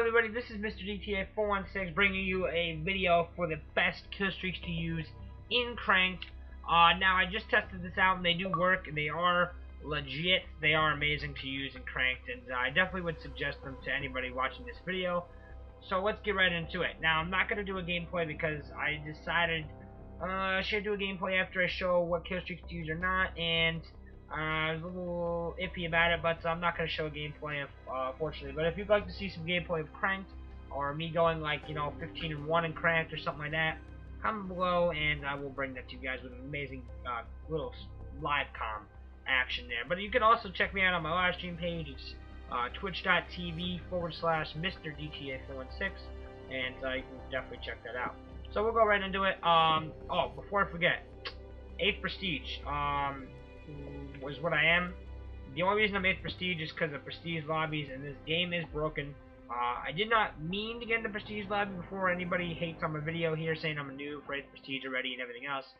everybody, this is Mr. DTA416 bringing you a video for the best kill streaks to use in Cranked. Now, I just tested this out and they do work. They are legit. They are amazing to use in Cranked, and I definitely would suggest them to anybody watching this video. So let's get right into it. Now, I'm not going to do a gameplay because I decided I should do a gameplay after I show what kill streaks to use or not, and I was a little iffy about it, but I'm not going to show a gameplay, unfortunately. But if you'd like to see some gameplay of Cranked, or me going like, 15-1 in Cranked or something like that, comment below, and I will bring that to you guys with an amazing little live com action there. But you can also check me out on my live stream page. It's twitch.tv/MrDTA416, and you can definitely check that out. So we'll go right into it. Oh, before I forget, 8th Prestige. Was what I am. The only reason I'm 8th Prestige is because of Prestige lobbies, and this game is broken. I did not mean to get into Prestige lobby before anybody hates on my video here saying I'm a noob for 8th Prestige already and everything else.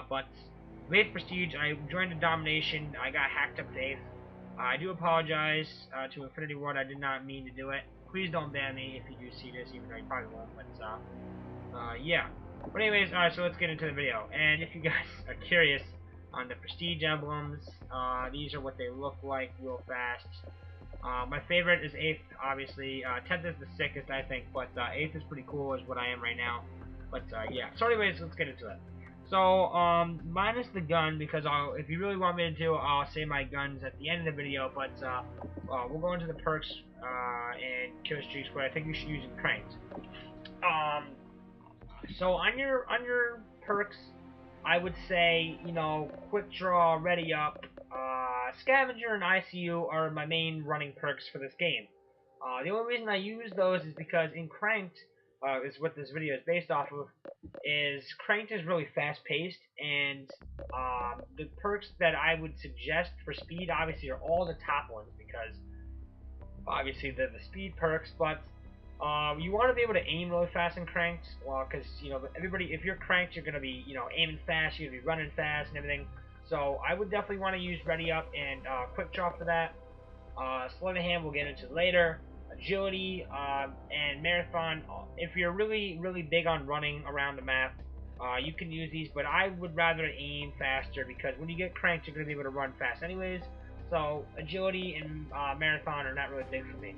But with 8th Prestige, I joined a domination. I got hacked up to 8th. I do apologize to Infinity Ward. I did not mean to do it. Please don't ban me if you do see this, even though you probably won't. But yeah. But anyways, alright, so let's get into the video. And if you guys are curious on the Prestige emblems, these are what they look like real fast. My favorite is 8th, obviously. 10th is the sickest, I think, but 8th is pretty cool, is what I am right now. But yeah. So anyways, let's get into it. So, minus the gun, because if you really want me to do, I'll say my guns at the end of the video, but we'll go into the perks and kill streaks, what I think you should use in Cranked. So on your perks, I would say, Quick Draw, Ready Up, Scavenger, and ICU are my main running perks for this game. The only reason I use those is because in Cranked, is what this video is based off of, is Cranked is really fast-paced, and the perks that I would suggest for speed, obviously, are all the top ones, because obviously they're the speed perks, but you want to be able to aim really fast in Cranked, because, everybody, if you're Cranked, you're going to be, aiming fast, you're going to be running fast and everything. So I would definitely want to use Ready Up and Quick Draw for that. Sleight of Hand we'll get into later. Agility and Marathon. If you're really, really big on running around the map, you can use these, but I would rather aim faster, because when you get Cranked, you're going to be able to run fast anyways. So Agility and Marathon are not really big for me.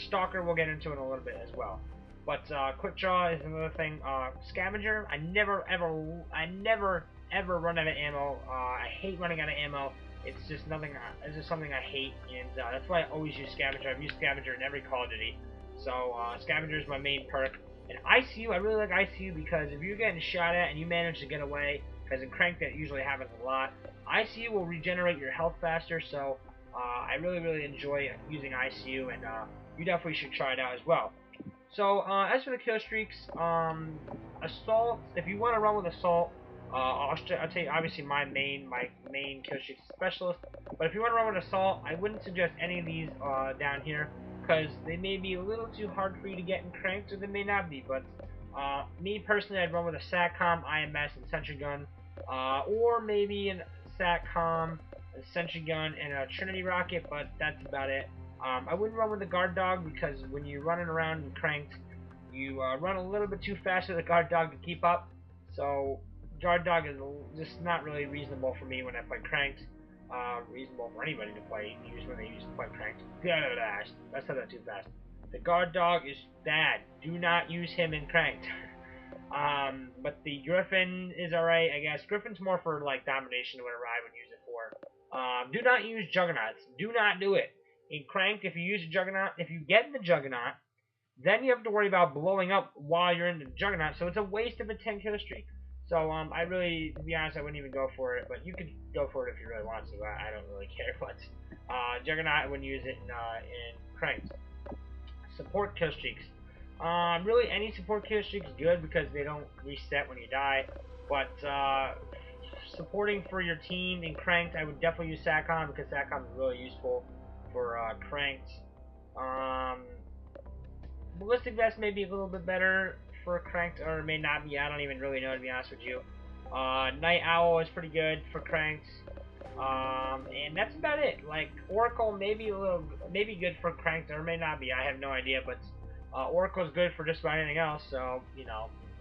Stalker we'll get into in a little bit as well. But Quick Draw is another thing. Scavenger, I never ever run out of ammo. I hate running out of ammo. It's just something I hate, and that's why I always use Scavenger. I've used Scavenger in every Call of Duty. So Scavenger is my main perk. And ICU, I really like ICU because if you're getting shot at and you manage to get away, because in Crank that usually happens a lot, ICU will regenerate your health faster, so I really, really enjoy using ICU, and you definitely should try it out as well. So, as for the kill streaks, Assault, if you want to run with Assault, I'll tell you, obviously my main kill streak is Specialist, but if you want to run with Assault, I wouldn't suggest any of these down here, because they may be a little too hard for you to get in Cranked, or they may not be, but me personally, I'd run with a SATCOM, IMS, and Sentry Gun, or maybe a SATCOM, a Sentry Gun, and a Trinity Rocket, but that's about it. I wouldn't run with the Guard Dog, because when you're running around in Cranked, you run a little bit too fast with the Guard Dog to keep up, so Guard Dog is just not really reasonable for me when I play Cranked. Reasonable for anybody to play, when they use to play Cranked. I said that too fast. The Guard Dog is bad. Do not use him in Cranked. But the Griffin is alright, I guess. Griffin's more for, like, domination or whatever I would use it for. Do not use Juggernauts. Do not do it. In Cranked, if you use a Juggernaut, if you get in the Juggernaut, then you have to worry about blowing up while you're in the Juggernaut, so it's a waste of a 10 kill streak. So, I really, to be honest, I wouldn't even go for it, but you could go for it if you really want to. I don't really care, but Juggernaut, I wouldn't use it in Cranked. Support kill streaks. Really, any support kill streak is good because they don't reset when you die, but supporting for your team in Cranked, I would definitely use SATCOM, because SATCOM is really useful for Cranked. Ballistic Vest may be a little bit better for Cranked, or it may not be. I don't even really know, to be honest with you. Night Owl is pretty good for Cranked. And that's about it. Like Oracle, maybe good for cranked, or may not be. I have no idea, but Oracle's good for just about anything else. So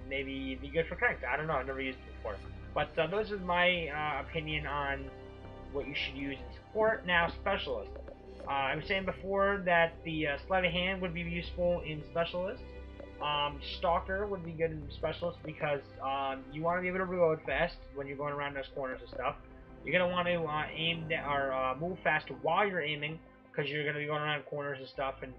maybe it'd be good for cranked. I don't know. I've never used it before. But those are my opinion on what you should use in support. Now, specialist. I was saying before that the sleight of hand would be useful in specialist. Stalker would be good in specialist because you want to be able to reload fast when you're going around those corners and stuff. You're going to want to aim or move fast while you're aiming because you're going to be going around corners and stuff and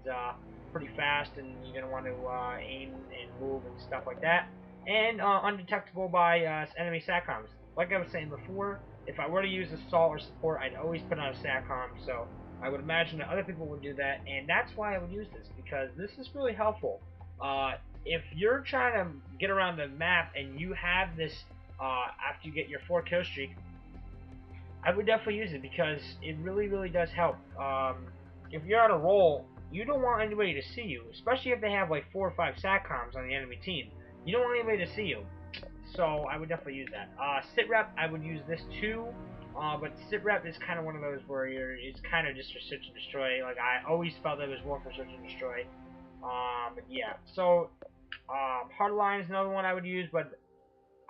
pretty fast, and you're going to want to aim and move and stuff like that. And undetectable by enemy SATCOMs. Like I was saying before, if I were to use assault or support, I'd always put on a SATCOM, so I would imagine that other people would do that, and that's why I would use this, because this is really helpful. If you're trying to get around the map and you have this after you get your 4 kill streak, I would definitely use it because it really, really does help. If you're on a roll, you don't want anybody to see you, especially if they have like 4 or 5 SATCOMs on the enemy team. You don't want anybody to see you. So I would definitely use that. Sit rep, I would use this too, but sit rep is kind of one of those where it's kind of just for search and destroy. Like I always felt it was more for search and destroy. But yeah. So hardline is another one I would use, but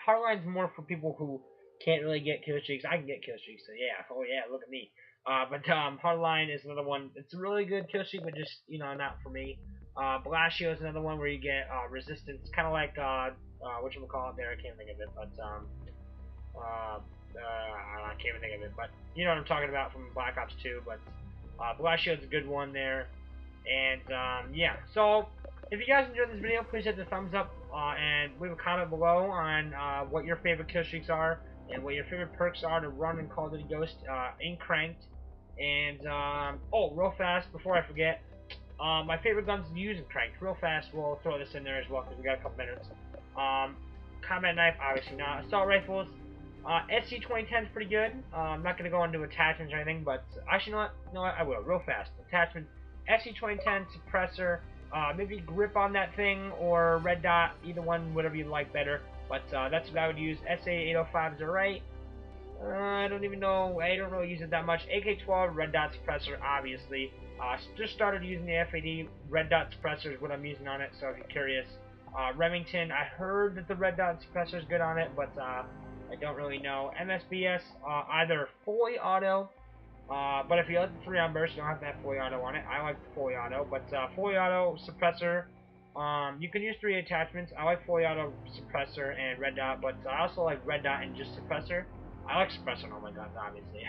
hardline's more for people who can't really get kill streaks. I can get kill streaks, so yeah. Oh yeah, look at me. But hardline is another one. It's a really good kill streak, but just not for me. Blasio is another one where you get resistance, kind of like whatchamacallit there. I can't think of it, but I can't even think of it. But you know what I'm talking about from Black Ops 2. But Blasio is a good one there. And yeah, so if you guys enjoyed this video, please hit the thumbs up and leave a comment below on what your favorite kill streaks are and what your favorite perks are to run in Call of Duty Ghost in Cranked. And oh, real fast before I forget, my favorite guns to use in Cranked. Real fast, we'll throw this in there as well because we got a couple minutes. Combat knife, obviously not. Assault rifles. SC-2010 is pretty good. I'm not going to go into attachments or anything, but actually, you know what? I will. Real fast. Attachment. SC-2010 suppressor. Maybe grip on that thing or red dot. Either one, whatever you like better. But that's what I would use. SA-805 is alright. I don't even know. I don't really use it that much. AK-12, red dot suppressor, obviously. Just started using the FAD. Red dot suppressor is what I'm using on it, so if you're curious. Remington, I heard that the red dot suppressor is good on it, but I don't really know. MSBS, either fully auto, but if you like the 3-on burst, you don't have to have fully auto on it. I like fully auto, but fully auto suppressor, you can use 3 attachments. I like fully auto suppressor and red dot, but I also like red dot and just suppressor. I like suppressor on all my guns, obviously.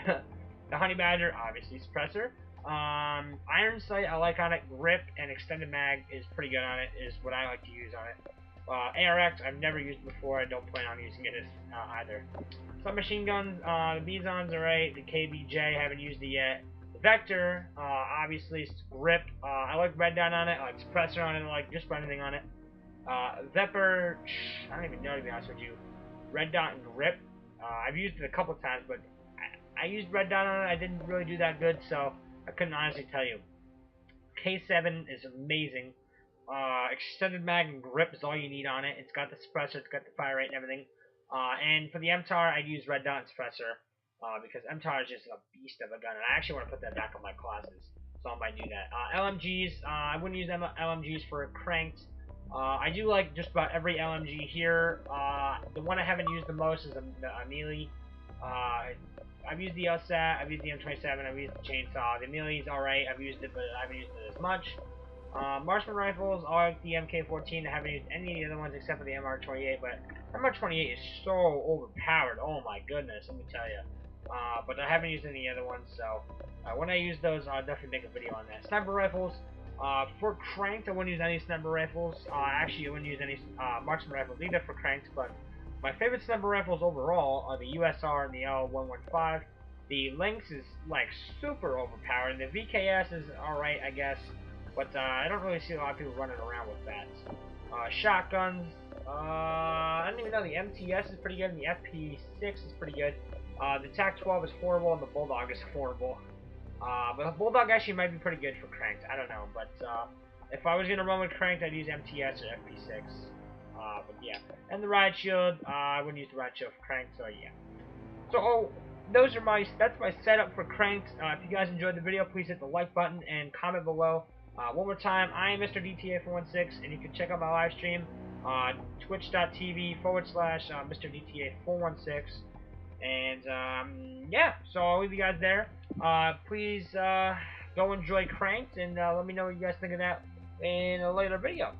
The Honey Badger, obviously suppressor. Iron Sight, I like on it. Grip and extended mag is pretty good on it, is what I like to use on it. ARX, I've never used it before. I don't plan on using it either. Submachine guns, the Bizon's alright. The KBJ, haven't used it yet. The Vector, obviously, it's grip. I like red dot on it. I like suppressor on it. I like just about anything on it. Vepr, I don't even know, to be honest with you. Red dot and grip. I've used it a couple times, but I used red dot on it. I didn't really do that good, so I couldn't honestly tell you. K7 is amazing. Extended mag and grip is all you need on it. It's got the suppressor, it's got the fire rate and everything. And for the MTAR, I'd use red dot and suppressor because MTAR is just a beast of a gun, and I actually want to put that back on my classes, so I might do that. LMGs, I wouldn't use LMGs for cranked. I do like just about every LMG here. The one I haven't used the most is the melee. I've used the LSAT, I've used the M27, I've used the chainsaw. The melee's alright, I've used it, but I haven't used it as much. Marksman rifles, I like the MK14. I haven't used any of the other ones except for the MR28, but MR28 is so overpowered. Oh my goodness, let me tell you. But I haven't used any other ones, so when I use those, I'll definitely make a video on that. Sniper rifles, for cranked, I wouldn't use any sniper rifles. Actually, I wouldn't use any marksman rifles either for cranked, but my favorite sniper rifles overall are the USR and the L115. The Lynx is like super overpowered, and the VKS is alright, I guess. But I don't really see a lot of people running around with that. Shotguns, I don't even know, the MTS is pretty good, and the FP6 is pretty good. The TAC-12 is horrible, and the Bulldog is horrible. But the Bulldog actually might be pretty good for cranked, I don't know. But if I was going to run with cranked, I'd use MTS or FP6. But yeah. And the Riot Shield, I wouldn't use the Riot Shield for cranked, so yeah. So, that's my setup for Cranked. If you guys enjoyed the video, please hit the like button and comment below. One more time, I am Mr. DTA416, and you can check out my live stream on twitch.tv/Mr. DTA416. And yeah, so I'll leave you guys there. Please go enjoy Cranked, and let me know what you guys think of that in a later video.